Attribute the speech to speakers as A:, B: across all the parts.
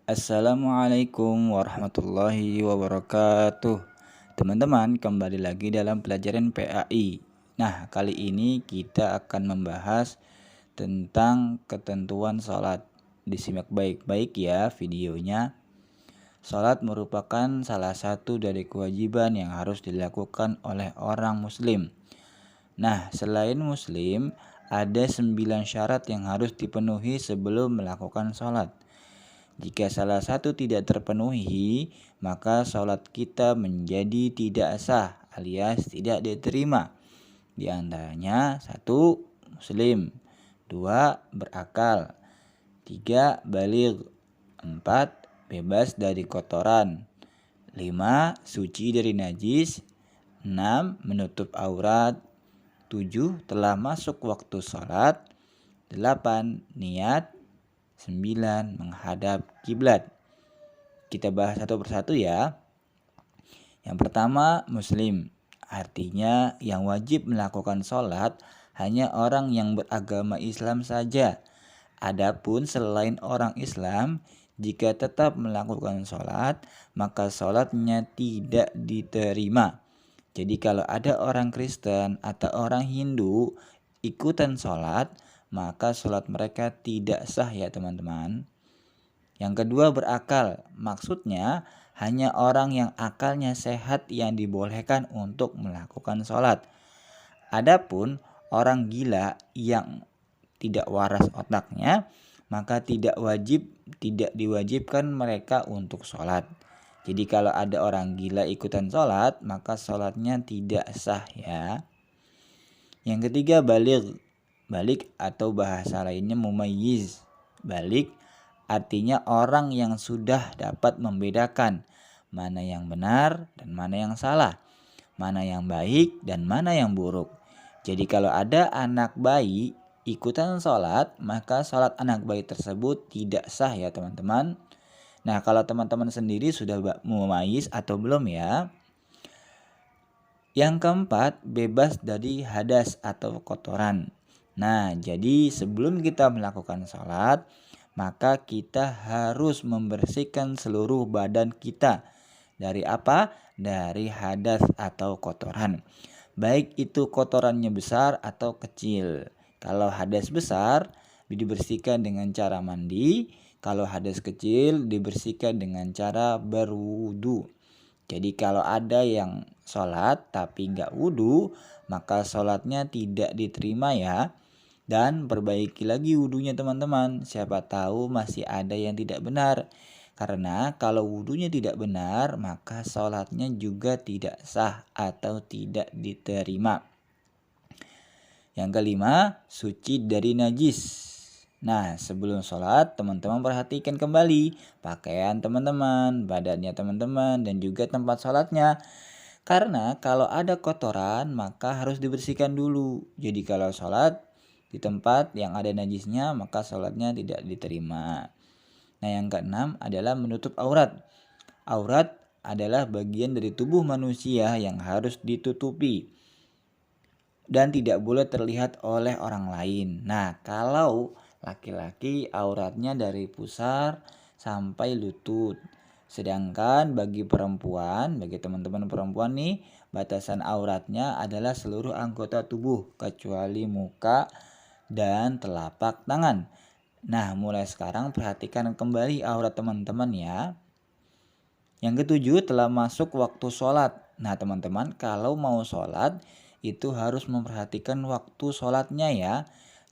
A: Assalamualaikum warahmatullahi wabarakatuh. Teman-teman, kembali lagi dalam pelajaran PAI. Nah, kali ini kita akan membahas tentang ketentuan sholat. Disimak baik-baik ya videonya. Sholat merupakan salah satu dari kewajiban yang harus dilakukan oleh orang muslim. Nah, selain muslim, ada 9 syarat yang harus dipenuhi sebelum melakukan sholat. Jika salah satu tidak terpenuhi, maka sholat kita menjadi tidak sah alias tidak diterima. Di antaranya 1. Muslim, 2. Berakal, 3. Baligh, 4. Bebas dari kotoran, 5. Suci dari najis, 6. Menutup aurat, 7. Telah masuk waktu sholat, 8. Niat, 9. Menghadap kiblat. Kita bahas satu persatu ya. Yang pertama, muslim. Artinya yang wajib melakukan sholat hanya orang yang beragama Islam saja. Adapun selain orang Islam, jika tetap melakukan sholat, maka sholatnya tidak diterima. Jadi kalau ada orang Kristen atau orang Hindu ikutan sholat, maka sholat mereka tidak sah ya teman-teman. Yang kedua, berakal. Maksudnya hanya orang yang akalnya sehat yang dibolehkan untuk melakukan sholat. Adapun orang gila yang tidak waras otaknya, maka tidak diwajibkan mereka untuk sholat. Jadi kalau ada orang gila ikutan sholat, maka sholatnya tidak sah ya. Yang ketiga, baligh. Baligh atau bahasa lainnya mumayyiz. Baligh artinya orang yang sudah dapat membedakan mana yang benar dan mana yang salah, mana yang baik dan mana yang buruk. Jadi kalau ada anak bayi ikutan sholat, maka sholat anak bayi tersebut tidak sah ya teman-teman. Nah, kalau teman-teman sendiri sudah mumayyiz atau belum ya? Yang keempat, bebas dari hadas atau kotoran. Nah, jadi sebelum kita melakukan sholat, maka kita harus membersihkan seluruh badan kita. Dari apa? Dari hadas atau kotoran. Baik itu kotorannya besar atau kecil. Kalau hadas besar, dibersihkan dengan cara mandi. Kalau hadas kecil, dibersihkan dengan cara berwudu. Jadi kalau ada yang sholat tapi nggak wudhu, maka sholatnya tidak diterima ya. Dan perbaiki lagi wudhunya teman-teman. Siapa tahu masih ada yang tidak benar. Karena kalau wudhunya tidak benar, maka sholatnya juga tidak sah atau tidak diterima. Yang kelima, suci dari najis. Nah, sebelum sholat, teman-teman perhatikan kembali pakaian teman-teman, badannya teman-teman, dan juga tempat sholatnya. Karena kalau ada kotoran, maka harus dibersihkan dulu. Jadi kalau sholat di tempat yang ada najisnya, maka sholatnya tidak diterima. Nah, yang keenam adalah menutup aurat. Aurat adalah bagian dari tubuh manusia yang harus ditutupi dan tidak boleh terlihat oleh orang lain. Nah, kalau laki-laki auratnya dari pusar sampai lutut. Sedangkan bagi perempuan, bagi teman-teman perempuan nih, batasan auratnya adalah seluruh anggota tubuh kecuali muka dan telapak tangan. Nah, mulai sekarang perhatikan kembali aurat teman-teman ya. Yang ketujuh, telah masuk waktu sholat. Nah teman-teman, kalau mau sholat itu harus memperhatikan waktu sholatnya ya.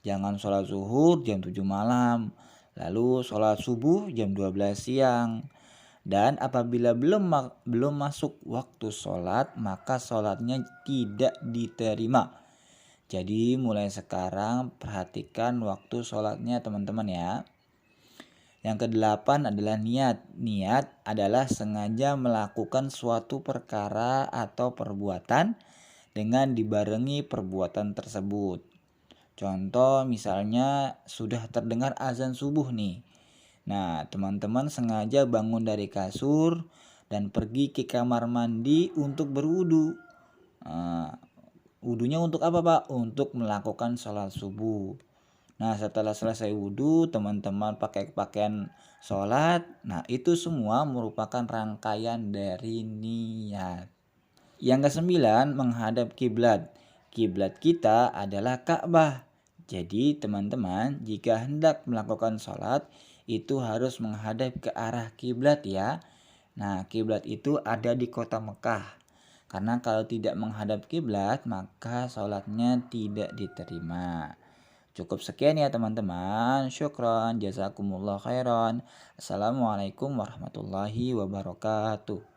A: Jangan sholat zuhur jam 7 malam, lalu sholat subuh jam 12 siang. Dan apabila belum masuk waktu sholat, maka sholatnya tidak diterima. Jadi mulai sekarang perhatikan waktu sholatnya teman-teman ya. Yang kedelapan adalah niat. Niat adalah sengaja melakukan suatu perkara atau perbuatan dengan dibarengi perbuatan tersebut. Contoh misalnya sudah terdengar azan subuh nih. Nah, teman-teman sengaja bangun dari kasur dan pergi ke kamar mandi untuk berwudu. Wudunya untuk apa Pak? Untuk melakukan sholat subuh. Nah, setelah selesai wudhu, teman-teman pakai pakaian sholat. Nah, itu semua merupakan rangkaian dari niat. Yang kesembilan, menghadap kiblat. Kiblat kita adalah Ka'bah. Jadi, teman-teman, jika hendak melakukan sholat, itu harus menghadap ke arah kiblat ya. Nah, kiblat itu ada di kota Mekah. Karena kalau tidak menghadap kiblat, maka sholatnya tidak diterima. Cukup sekian ya teman-teman. Syukron, jazakumullah khairan. Assalamualaikum warahmatullahi wabarakatuh.